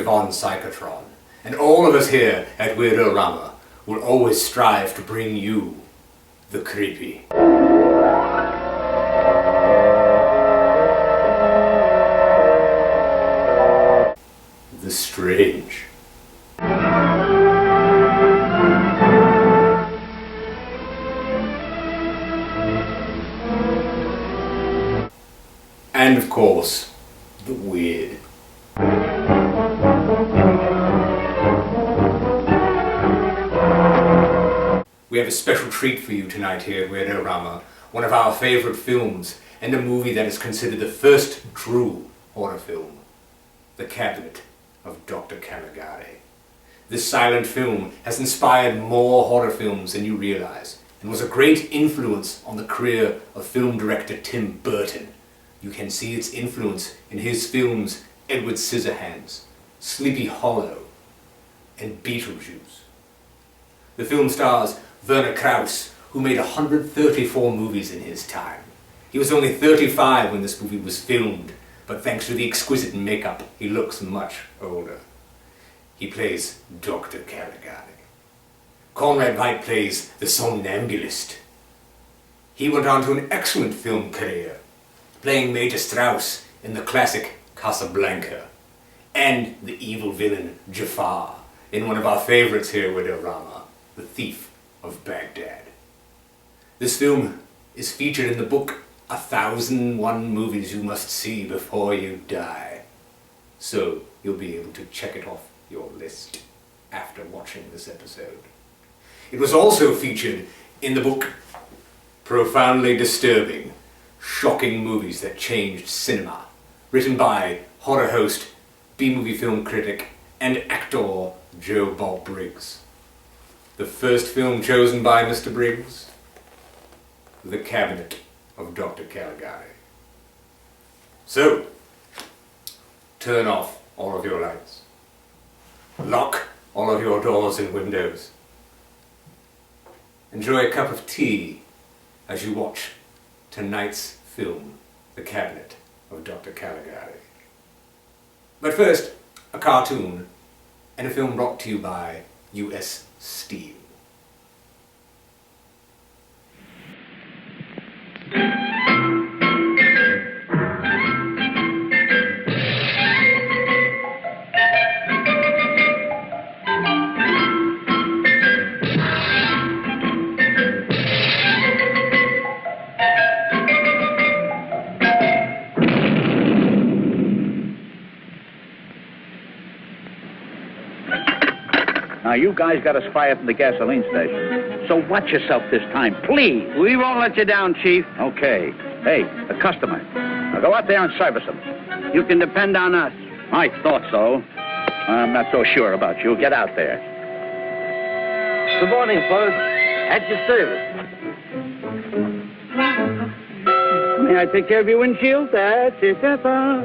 live on Psychotron, and all of us here at Weird-O-Rama will always strive to bring you the creepy. The strange. And of course, the weird. We have a special treat for you tonight here at Weird-O-Rama, one of our favorite films, and a movie that is considered the first true horror film, The Cabinet of Dr. Caligari. This silent film has inspired more horror films than you realize, and was a great influence on the career of film director Tim Burton. You can see its influence in his films Edward Scissorhands, Sleepy Hollow, and Beetlejuice. The film stars Werner Krauss, who made 134 movies in his time. He was only 35 when this movie was filmed, but thanks to the exquisite makeup, he looks much older. He plays Dr. Caligari. Conrad Veidt plays the somnambulist. He went on to an excellent film career, playing Major Strauss in the classic Casablanca, and the evil villain Jafar in one of our favorites here with Weird-O-Rama, The Thief of Baghdad. This film is featured in the book 1001 Movies You Must See Before You Die, so you'll be able to check it off your list after watching this episode. It was also featured in the book Profoundly Disturbing, Shocking Movies That Changed Cinema, written by horror host, B-movie film critic, and actor Joe Bob Briggs. The first film chosen by Mr. Briggs, The Cabinet of Dr. Caligari. So, turn off all of your lights. Lock all of your doors and windows. Enjoy a cup of tea as you watch tonight's film, The Cabinet of Dr. Caligari. But first, a cartoon and a film brought to you by U.S. Steel. Now, you guys got a spy up in the gasoline station. So watch yourself this time, please. We won't let you down, Chief. Okay. Hey, a customer. Now go out there and service him. You can depend on us. I thought so. I'm not so sure about you. Get out there. Good morning, folks. At your service. May I take care of your windshield? That's it. That's all.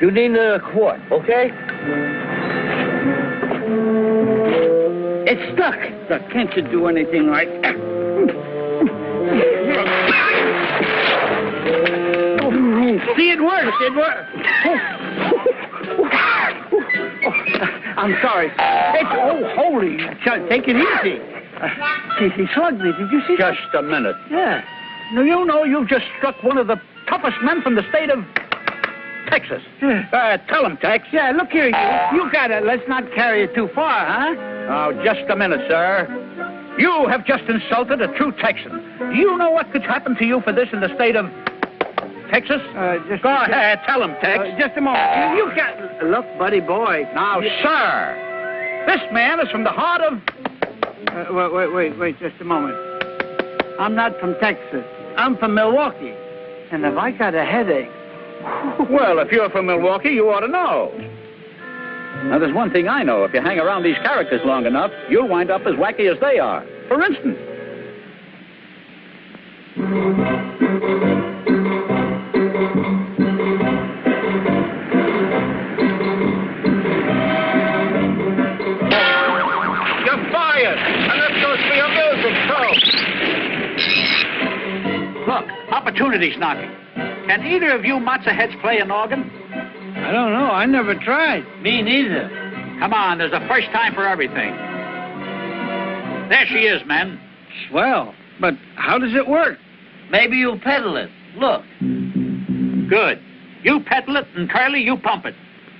You need another quart, okay? It's stuck. Stuck. Can't you do anything like that? See, it works. It works. I'm sorry. Holy. Take it easy. He slugged me. Did you see that? Just a minute. Yeah. Now, you know you've just struck one of the toughest men from the state of Texas. Tell him, Tex. Yeah, look here, you got it. Let's not carry it too far, huh? Now, just a minute, sir. You have just insulted a true Texan. Do you know what could happen to you for this in the state of Texas? Go ahead, tell him, Tex. Just a moment. You got... Look, buddy boy. Now, sir, this man is from the heart of... Wait, just a moment. I'm not from Texas. I'm from Milwaukee. And if I got a headache... Well, if you're from Milwaukee, you ought to know. Now, there's one thing I know. If you hang around these characters long enough, you'll wind up as wacky as they are. For instance... You're fired! And this goes for your music, too! Look, opportunity's knocking. Can either of you matzo heads play an organ? I don't know. I never tried. Me neither. Come on, there's a first time for everything. There she is, men. Swell. But how does it work? Maybe you'll pedal it. Look. Good. You pedal it, and Curly, you pump it.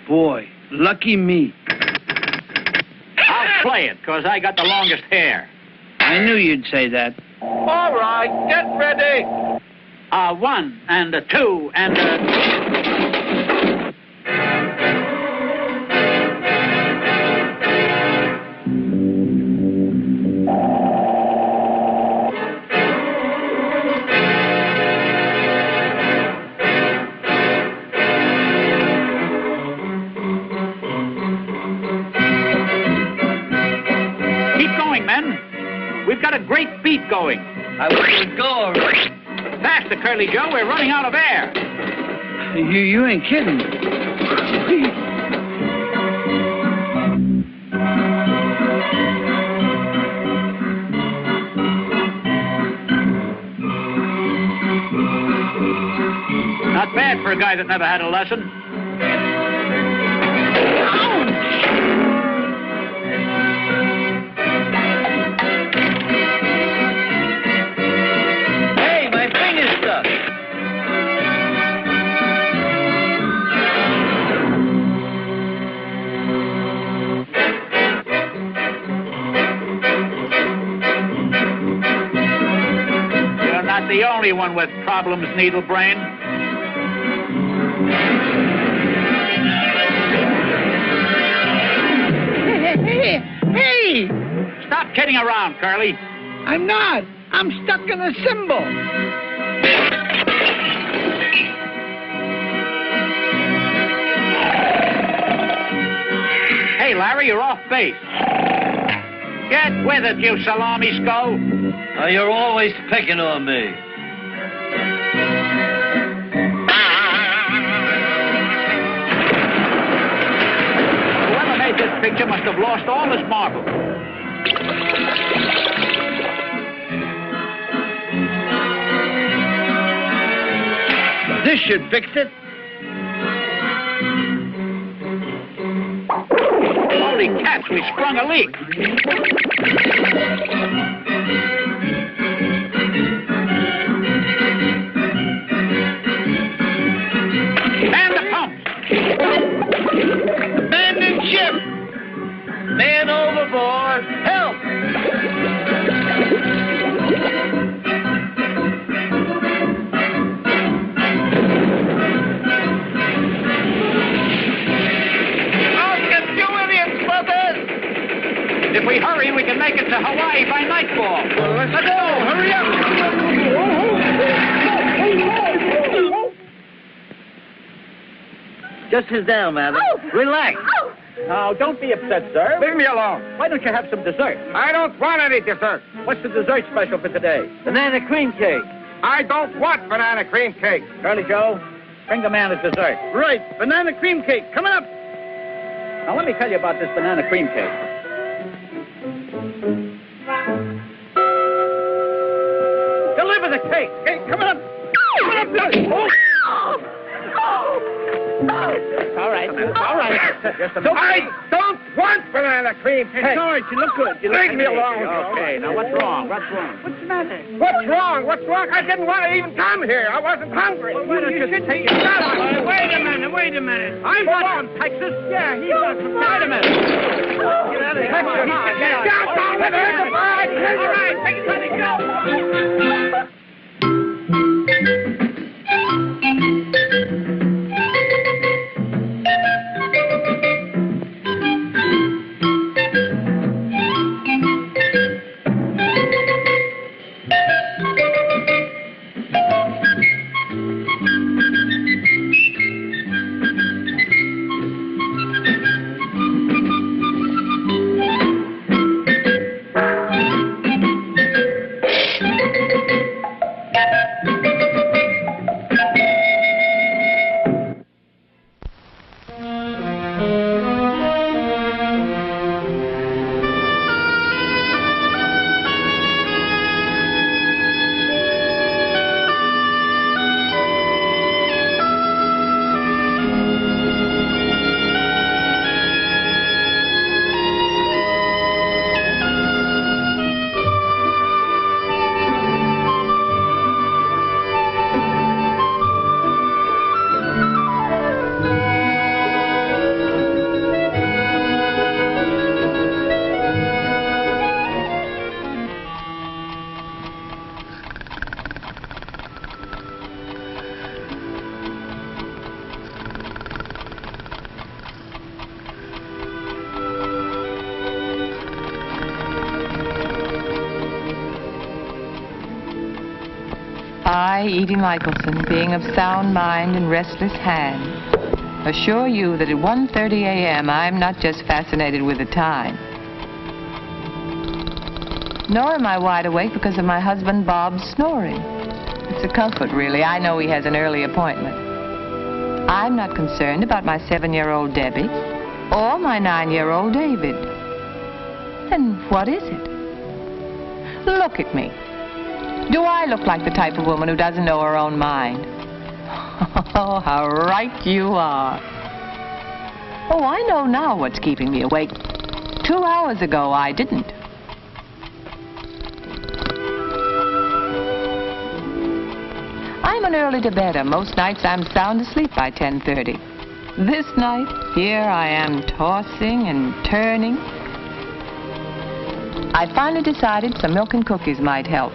Boy, lucky me. I'll play it, because I got the longest hair. I knew you'd say that. All right, get ready. 1 and a 2 and a... We've got a great beat going. I wish it would go already. Faster, Curly Joe. We're running out of air. You ain't kidding. Not bad for a guy that never had a lesson. The only one with problems, Needle Brain. Hey! Stop kidding around, Curly. I'm not. I'm stuck in a cymbal. Hey, Larry, you're off base. Get with it, you salami skull. You're always picking on me. Whoever made this picture must have lost all his marbles. This should fix it. Holy cats, we sprung a leak. Man the pump. Abandon ship. Man overboard. Help. If we hurry, we can make it to Hawaii by nightfall. Well, let's go. Hurry up. Just sit down, madam. Relax. Now, don't be upset, sir. Leave me alone. Why don't you have some dessert? I don't want any dessert. What's the dessert special for today? Banana cream cake. I don't want banana cream cake. Curly Joe, bring the man his dessert. Right, banana cream cake. Coming up. Now, let me tell you about this banana cream cake. Deliver the cake. Hey, coming up. Coming up. All right. All right. Just a minute. I don't want banana cream cake. It's all right. You look good. Leave me alone. Okay. Now, what's wrong? What's wrong? What's the matter? What's wrong? What's wrong? I didn't want to even come here. I wasn't hungry. Well, why don't you take it? Wait a minute. Wait a minute. I'm from Texas. Yeah, he's not from Texas. Wait a minute. Get out of here. Come on. Get out. All right. Take it. Let it go. I, Edie Michelson, being of sound mind and restless hand, assure you that at 1:30 a.m. I'm not just fascinated with the time, nor am I wide awake because of my husband Bob's snoring. It's a comfort, really. I know he has an early appointment. I'm not concerned about my 7-year-old Debbie or my 9-year-old David. Then what is it? Look at me. Do I look like the type of woman who doesn't know her own mind? Oh, how right you are. Oh, I know now what's keeping me awake. 2 hours ago, I didn't. I'm an early to-bedder. Most nights I'm sound asleep by 10:30. This night, here I am tossing and turning. I finally decided some milk and cookies might help.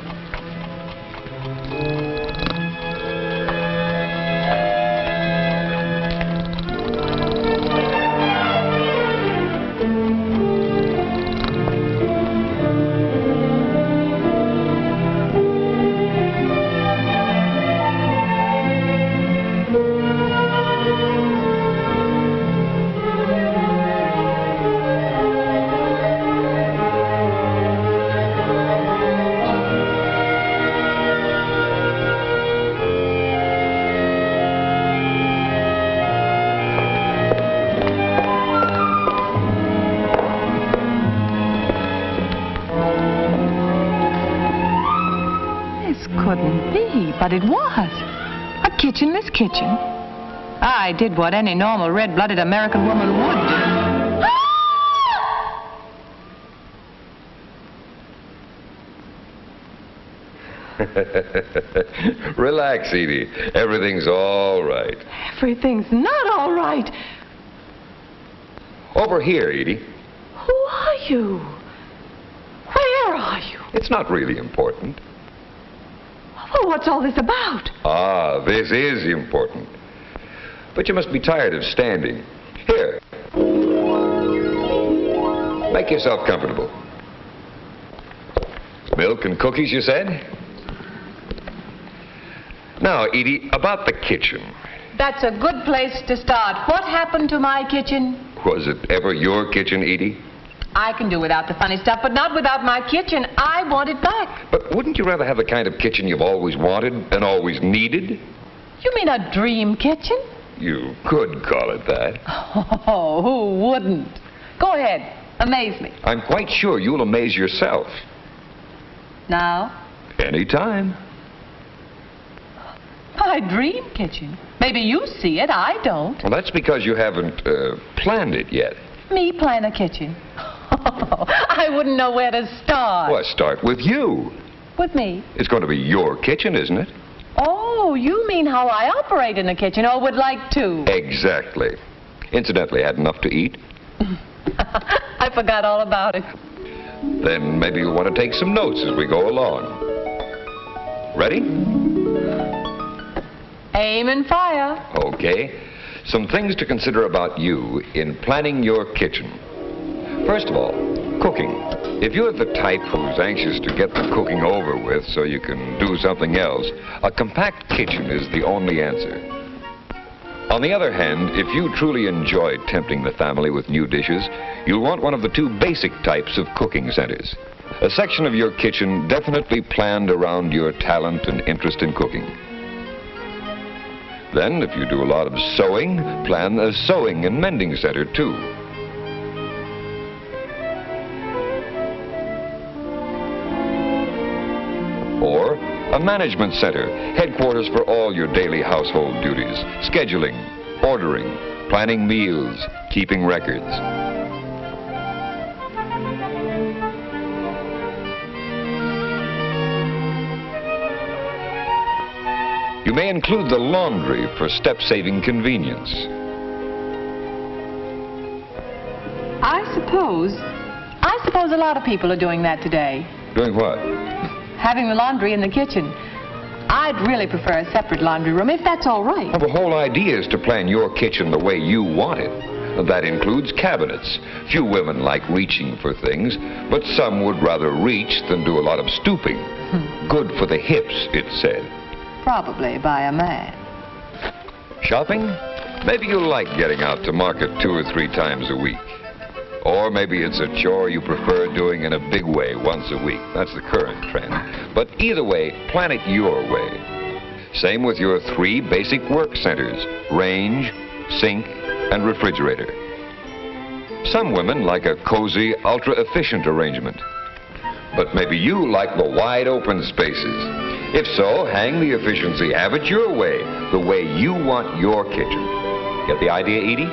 Couldn't be, but it was. A kitchenless kitchen. I did what any normal red-blooded American woman would do. Relax, Edie. Everything's all right. Everything's not all right. Over here, Edie. Who are you? Where are you? It's not really important. Oh, what's all this about? Ah, this is important. But you must be tired of standing. Here. Make yourself comfortable. Milk and cookies, you said? Now, Edie, about the kitchen. That's a good place to start. What happened to my kitchen? Was it ever your kitchen, Edie? I can do without the funny stuff, but not without my kitchen. I want it back. But wouldn't you rather have the kind of kitchen you've always wanted and always needed? You mean a dream kitchen? You could call it that. Oh, who wouldn't? Go ahead. Amaze me. I'm quite sure you'll amaze yourself. Now? Anytime. My dream kitchen. Maybe you see it. I don't. Well, that's because you haven't planned it yet. Me plan a kitchen? I wouldn't know where to start. Well, start with you. With me? It's going to be your kitchen, isn't it? Oh, you mean how I operate in a kitchen, or would like to? Exactly. Incidentally, had enough to eat? I forgot all about it. Then maybe you'll want to take some notes as we go along. Ready? Aim and fire. Okay. Some things to consider about you in planning your kitchen. First of all, cooking. If you're the type who's anxious to get the cooking over with so you can do something else, a compact kitchen is the only answer. On the other hand, if you truly enjoy tempting the family with new dishes, you'll want one of the two basic types of cooking centers. A section of your kitchen definitely planned around your talent and interest in cooking. Then, if you do a lot of sewing, plan a sewing and mending center, too. Or a management center, headquarters for all your daily household duties, scheduling, ordering, planning meals, keeping records. You may include the laundry for step-saving convenience. I suppose a lot of people are doing that today. Doing what? Having the laundry in the kitchen. I'd really prefer a separate laundry room, if that's all right. Well, the whole idea is to plan your kitchen the way you want it. That includes cabinets. Few women like reaching for things, but some would rather reach than do a lot of stooping. Good for the hips, it's said. probably by a man. Shopping? Maybe you like getting out to market 2 or 3 times a week. Or maybe it's a chore you prefer doing in a big way once a week. That's the current trend. But either way, plan it your way. Same with your 3 basic work centers: range, sink, and refrigerator. Some women like a cozy, ultra-efficient arrangement. But maybe you like the wide open spaces. If so, hang the efficiency habit your way, the way you want your kitchen. Get the idea, Edie?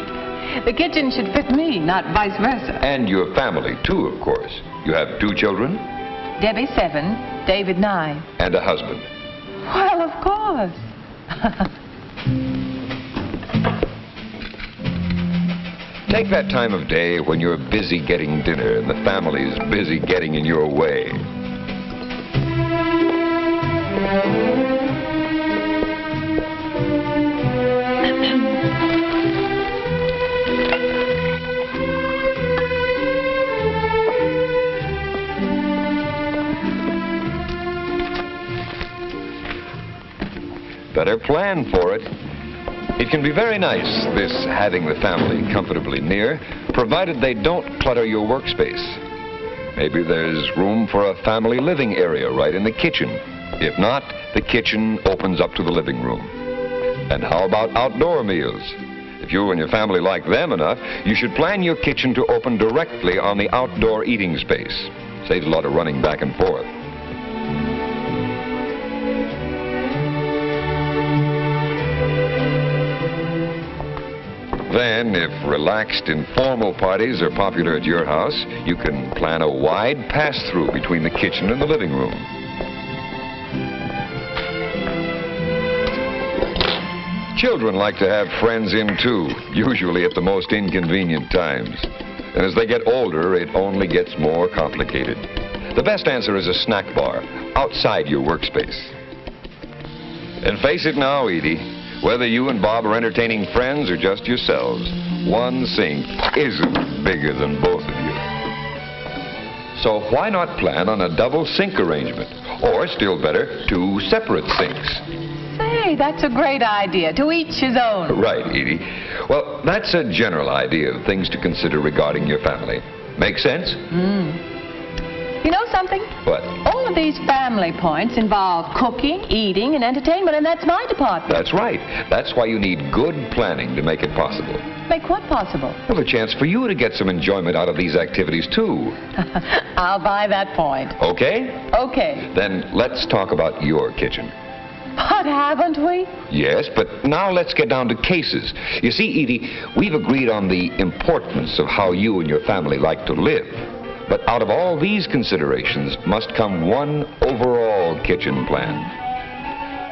The kitchen should fit me, not vice versa. And your family, too, of course. You have 2 children? Debbie 7, David 9. And a husband. Well, of course. Take that time of day when you're busy getting dinner and the family's busy getting in your way. Better plan for it. It can be very nice, this having the family comfortably near, provided they don't clutter your workspace. Maybe there's room for a family living area right in the kitchen. If not, the kitchen opens up to the living room. And how about outdoor meals? If you and your family like them enough, you should plan your kitchen to open directly on the outdoor eating space. Saves a lot of running back and forth. Then, if relaxed, informal parties are popular at your house, you can plan a wide pass-through between the kitchen and the living room. Children like to have friends in, too, usually at the most inconvenient times. And as they get older, it only gets more complicated. The best answer is a snack bar outside your workspace. And face it now, Edie. Whether you and Bob are entertaining friends or just yourselves, one sink isn't bigger than both of you. So why not plan on a double sink arrangement? Or, still better, 2 separate sinks. Say, that's a great idea. To each his own. Right, Edie. Well, that's a general idea of things to consider regarding your family. Make sense? You know something? What? All of these family points involve cooking, eating, and entertainment, and that's my department. That's right. That's why you need good planning to make it possible. Make what possible? Well, a chance for you to get some enjoyment out of these activities, too. I'll buy that point. Okay? Okay. Then let's talk about your kitchen. But haven't we? Yes, but now let's get down to cases. You see, Edie, we've agreed on the importance of how you and your family like to live. But out of all these considerations must come one overall kitchen plan.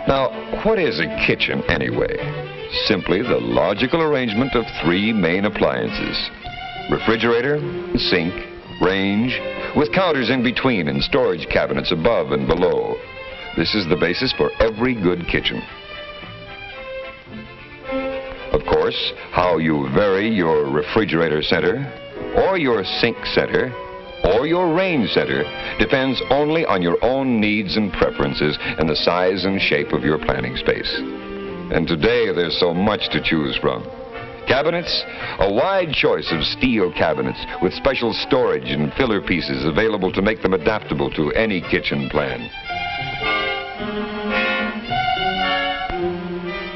Now, what is a kitchen anyway? Simply the logical arrangement of 3 main appliances: refrigerator, sink, range, with counters in between and storage cabinets above and below. This is the basis for every good kitchen. Of course, how you vary your refrigerator center, or your sink center, or your range center depends only on your own needs and preferences and the size and shape of your planning space. And today there's so much to choose from. Cabinets, a wide choice of steel cabinets with special storage and filler pieces available to make them adaptable to any kitchen plan.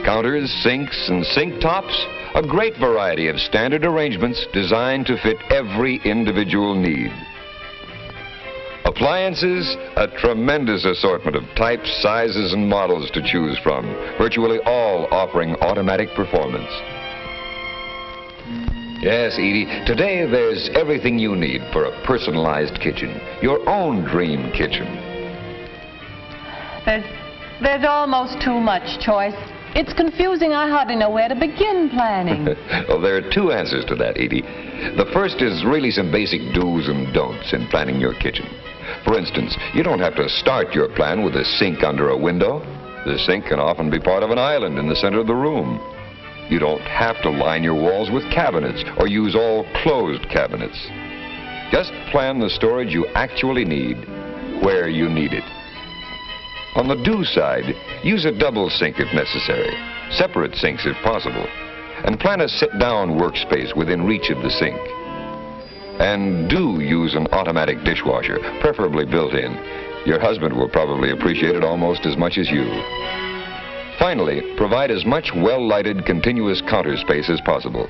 Counters, sinks, and sink tops, a great variety of standard arrangements designed to fit every individual need. Appliances, a tremendous assortment of types, sizes, and models to choose from, virtually all offering automatic performance. Yes, Edie, today there's everything you need for a personalized kitchen, your own dream kitchen. There's almost too much choice. It's confusing. I hardly know where to begin planning. Well, there are 2 answers to that, Edie. The first is really some basic do's and don'ts in planning your kitchen. For instance, you don't have to start your plan with a sink under a window. The sink can often be part of an island in the center of the room. You don't have to line your walls with cabinets or use all closed cabinets. Just plan the storage you actually need where you need it. On the do side, use a double sink if necessary, separate sinks if possible, and plan a sit-down workspace within reach of the sink. And do use an automatic dishwasher, preferably built-in. Your husband will probably appreciate it almost as much as you. Finally, provide as much well-lighted continuous counter space as possible.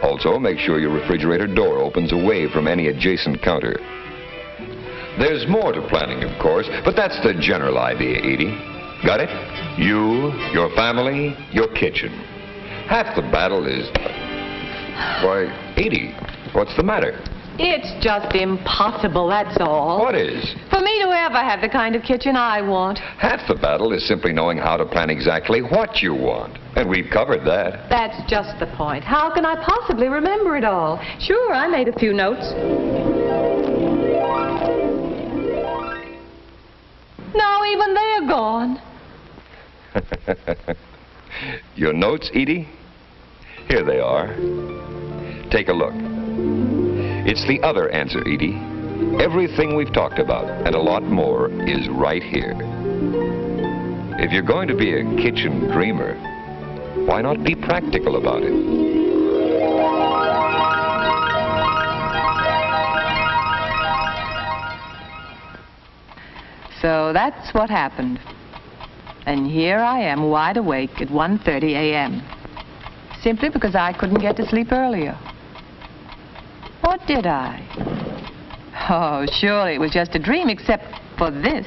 Also, make sure your refrigerator door opens away from any adjacent counter. There's more to planning, of course, but that's the general idea, Edie. Got it? You, your family, your kitchen. Half the battle is... Why, Edie, what's the matter? It's just impossible, that's all. What is? For me to ever have the kind of kitchen I want. Half the battle is simply knowing how to plan exactly what you want. And we've covered that. That's just the point. How can I possibly remember it all? Sure, I made a few notes. Now even they're gone. Your notes, Edie? Here they are. Take a look. It's the other answer, Edie. Everything we've talked about, and a lot more, is right here. If you're going to be a kitchen dreamer, why not be practical about it? So that's what happened. And here I am, wide awake at 1:30 a.m. Simply because I couldn't get to sleep earlier. Or did I? Oh, surely it was just a dream, except for this.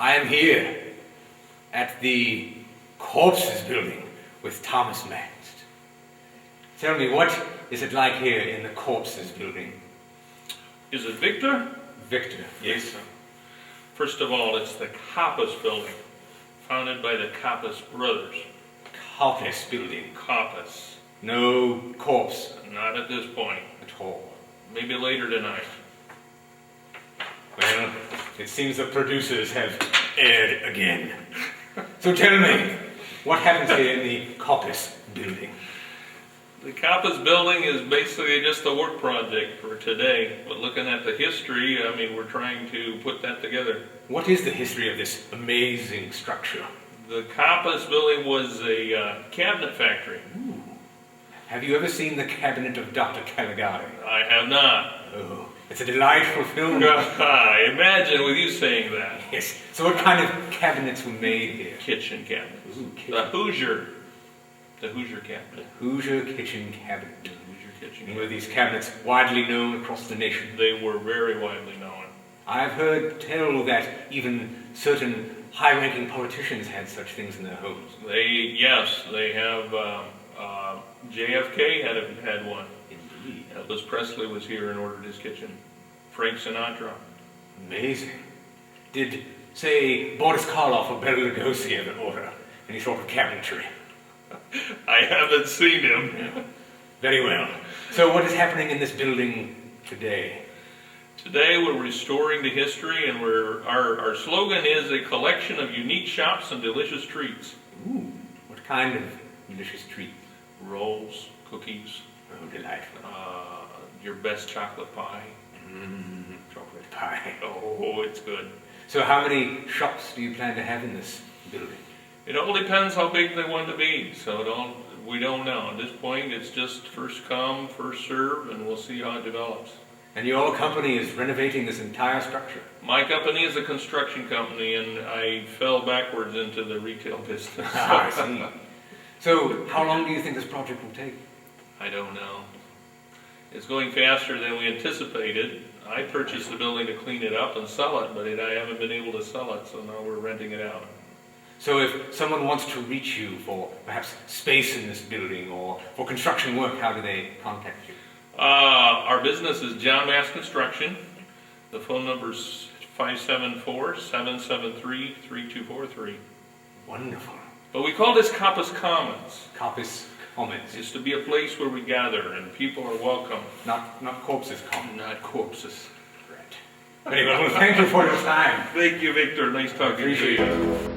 I am here at the Corpses Building with Thomas Mast. Tell me, what is it like here in the Corpses Building? Is it Victor? Victor, yes. First of all, it's the Coppice Building, founded by the Coppice brothers. Coppice Building. Coppice. No corpse Not at this point. at all. Maybe later tonight. Well, it seems the producers have erred again. So tell me, what happens here in the Coppice Building? The Coppice Building is basically just a work project for today, but looking at the history, I mean, we're trying to put that together. What is the history of this amazing structure? The Coppice Building was a cabinet factory. Ooh. Have you ever seen the cabinet of Dr. Caligari? I have not. Oh, it's a delightful film. Imagine with you saying that. Yes. So what kind of cabinets were made here? Kitchen cabinets. Ooh, kitchen. The Hoosier cabinet. Hoosier kitchen cabinet. The Hoosier kitchen And were cabinet. these cabinets widely known across the nation? They were very widely known. I've heard tell that even certain high-ranking politicians had such things in their homes. Yes, they have. JFK had one. Indeed. Elvis Presley was here and ordered his kitchen. Frank Sinatra. Amazing. Did, say, Boris Karloff or Bela Lugosi ever order any sort of cabinetry? I haven't seen him. Yeah. Very well. So what is happening in this building today? Today we're restoring the history, and our slogan is a collection of unique shops and delicious treats. Ooh, what kind of delicious treats? Rolls, cookies, Oh, delightful. your best chocolate pie. Chocolate pie. Oh, it's good. So how many shops do you plan to have in this building? It all depends how big they want to be, so we don't know. At this point, it's just first come, first serve, and we'll see how it develops. And your company is renovating this entire structure? My company is a construction company, and I fell backwards into the retail business. I see. So how long do you think this project will take? I don't know. It's going faster than we anticipated. I purchased the building to clean it up and sell it, but I haven't been able to sell it, so now we're renting it out. So if someone wants to reach you for perhaps space in this building or for construction work, how do they contact you? Our business is John Mass Construction. The phone number is 574-773-3243. Wonderful. But we call this Coppice Commons. Coppice Commons. It's to be a place where we gather and people are welcome. Not corpses commons. Not corpses. Right. Very well. Well, thank you for your time. Thank you, Victor. Nice talking to Appreciate you. it.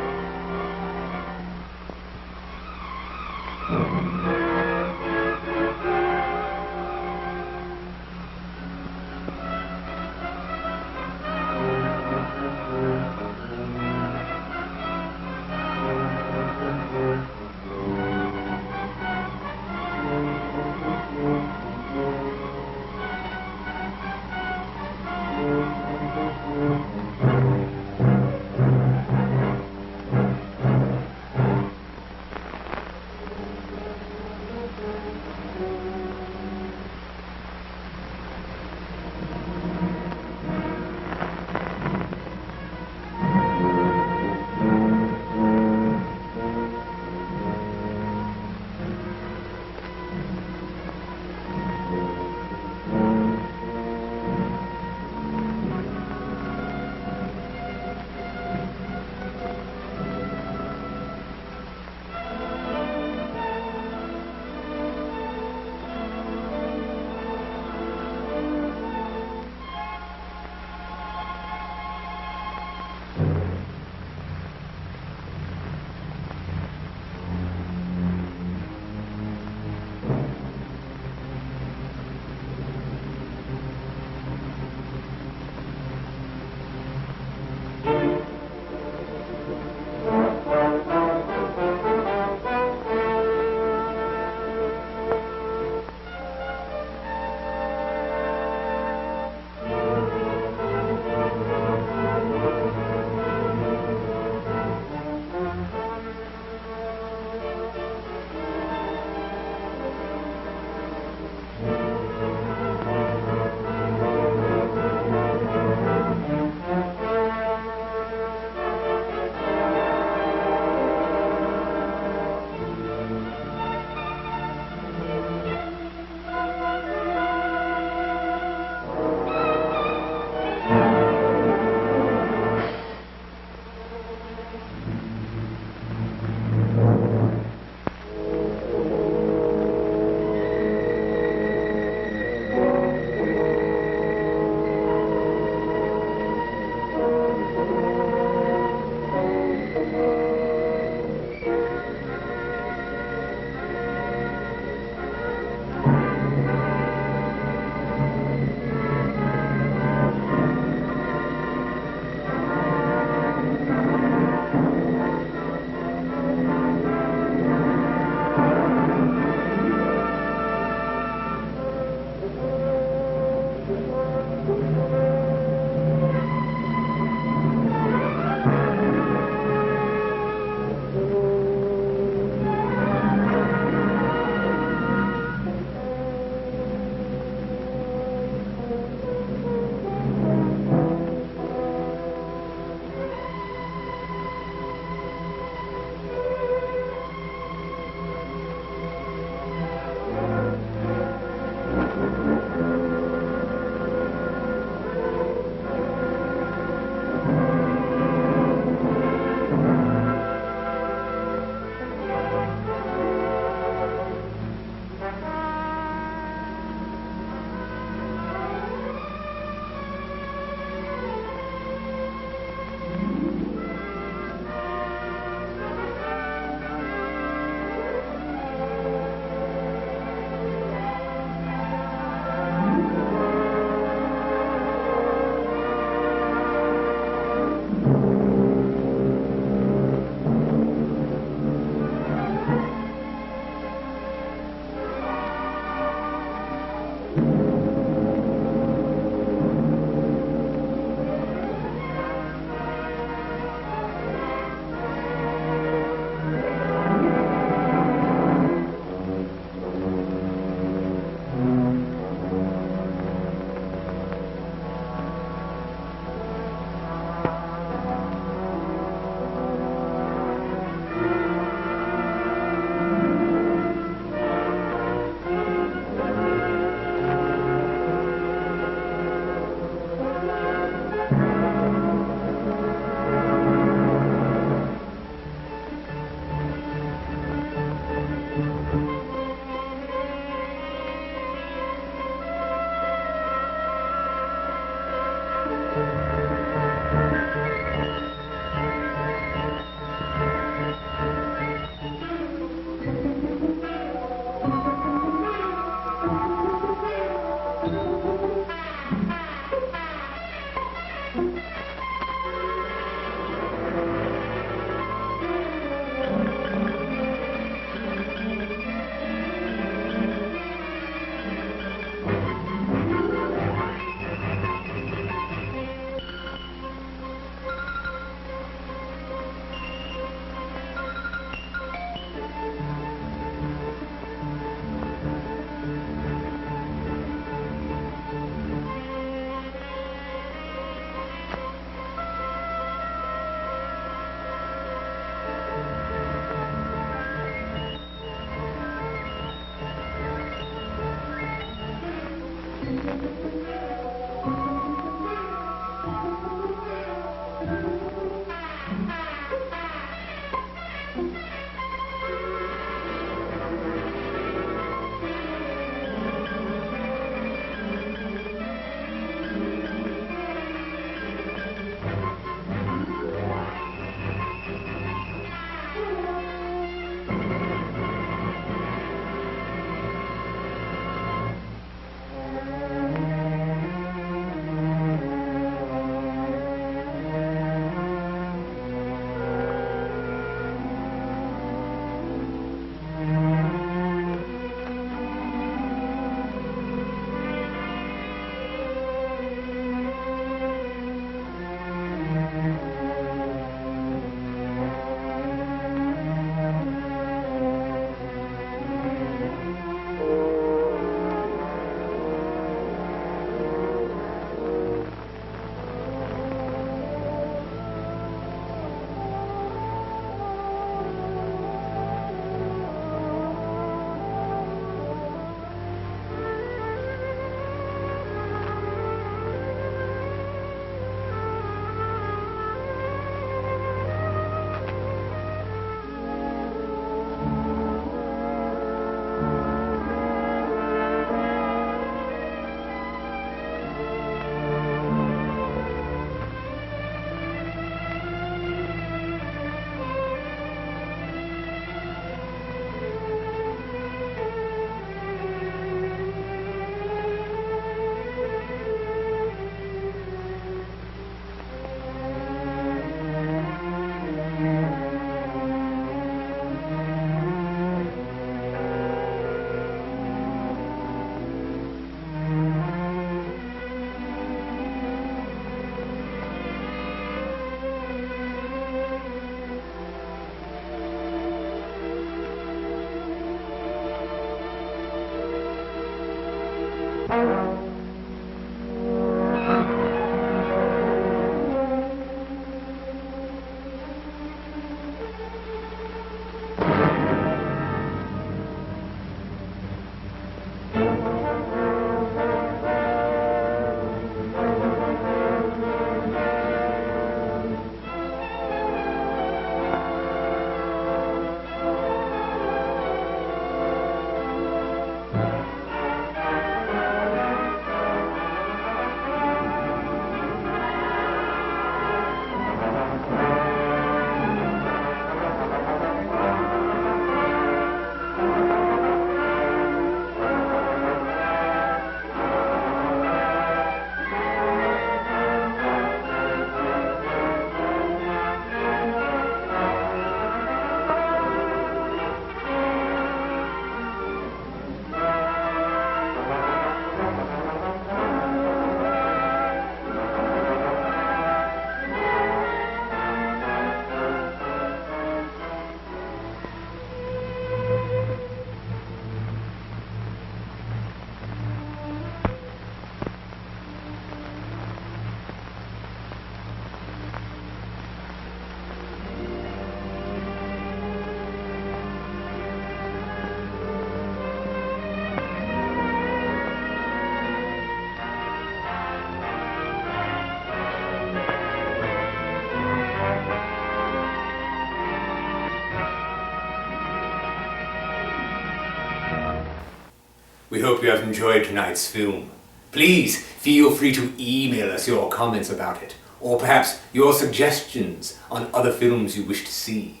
We hope you have enjoyed tonight's film. Please feel free to email us your comments about it, or perhaps your suggestions on other films you wish to see.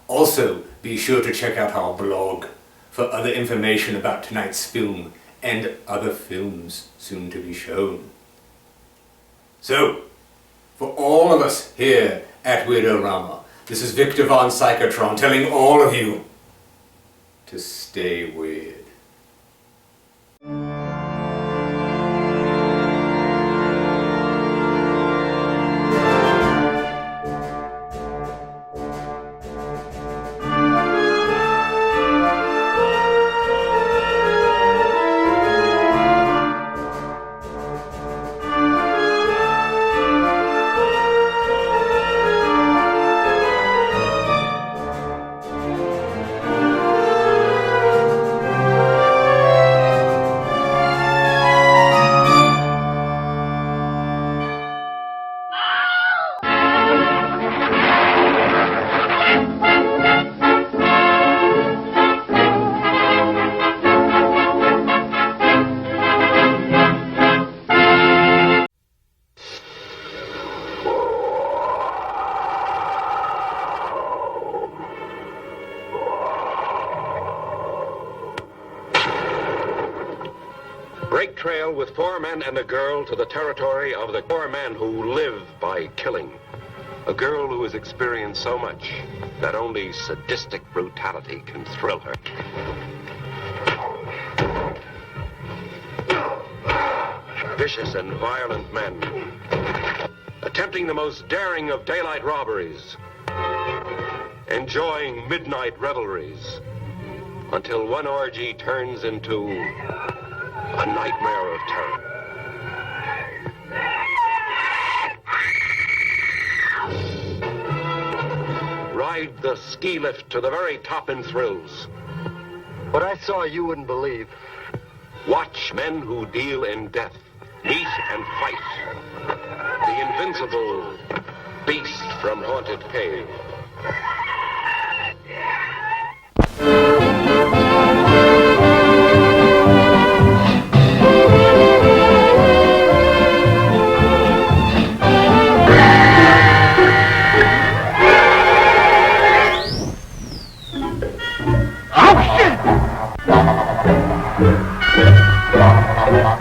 Also, be sure to check out our blog for other information about tonight's film and other films soon to be shown. So, for all of us here at Weird-O-Rama, this is Victor von Psychotron telling all of you to stay weird. Break trail with 4 men and a girl to the territory of the 4 men who live by killing. A girl who has experienced so much that only sadistic brutality can thrill her. Vicious and violent men, attempting the most daring of daylight robberies, enjoying midnight revelries, until one orgy turns into a nightmare of terror. Ride the ski lift to the very top in thrills. What I saw you wouldn't believe. Watch men who deal in death meet and fight the invincible beast from Haunted Cave.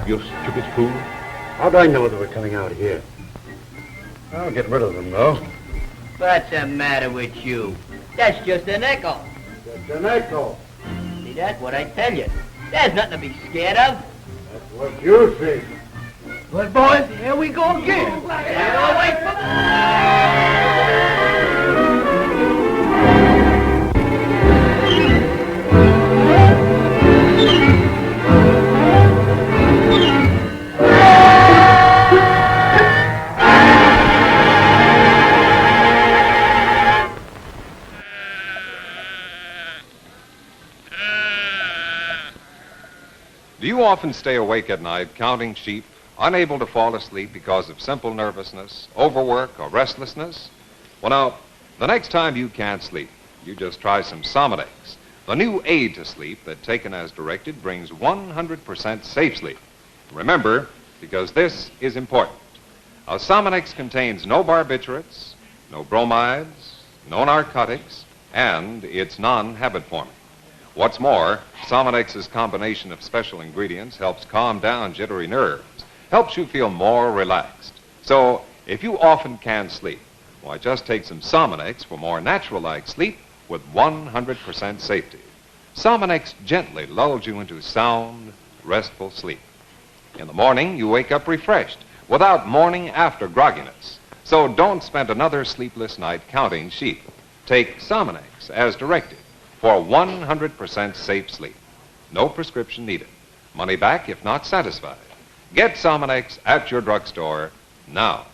You stupid fool. How'd I know they were coming out here? I'll get rid of them, though. What's the matter with you? That's just a nickel. Just a nickel. See that? What I tell you. There's nothing to be scared of. That's what you think. Well, boys, here we go again. Get away from Do you often stay awake at night counting sheep, unable to fall asleep because of simple nervousness, overwork, or restlessness? Well, now, the next time you can't sleep, you just try some Sominex, the new aid to sleep that, taken as directed, brings 100% safe sleep. Remember, because this is important. Now, Sominex contains no barbiturates, no bromides, no narcotics, and it's non-habit forming. What's more, Sominex's combination of special ingredients helps calm down jittery nerves, helps you feel more relaxed. So, if you often can't sleep, why, just take some Sominex for more natural-like sleep with 100% safety. Sominex gently lulls you into sound, restful sleep. In the morning, you wake up refreshed, without morning-after grogginess. So don't spend another sleepless night counting sheep. Take Sominex as directed for 100% safe sleep. No prescription needed. Money back if not satisfied. Get Sominex at your drugstore now.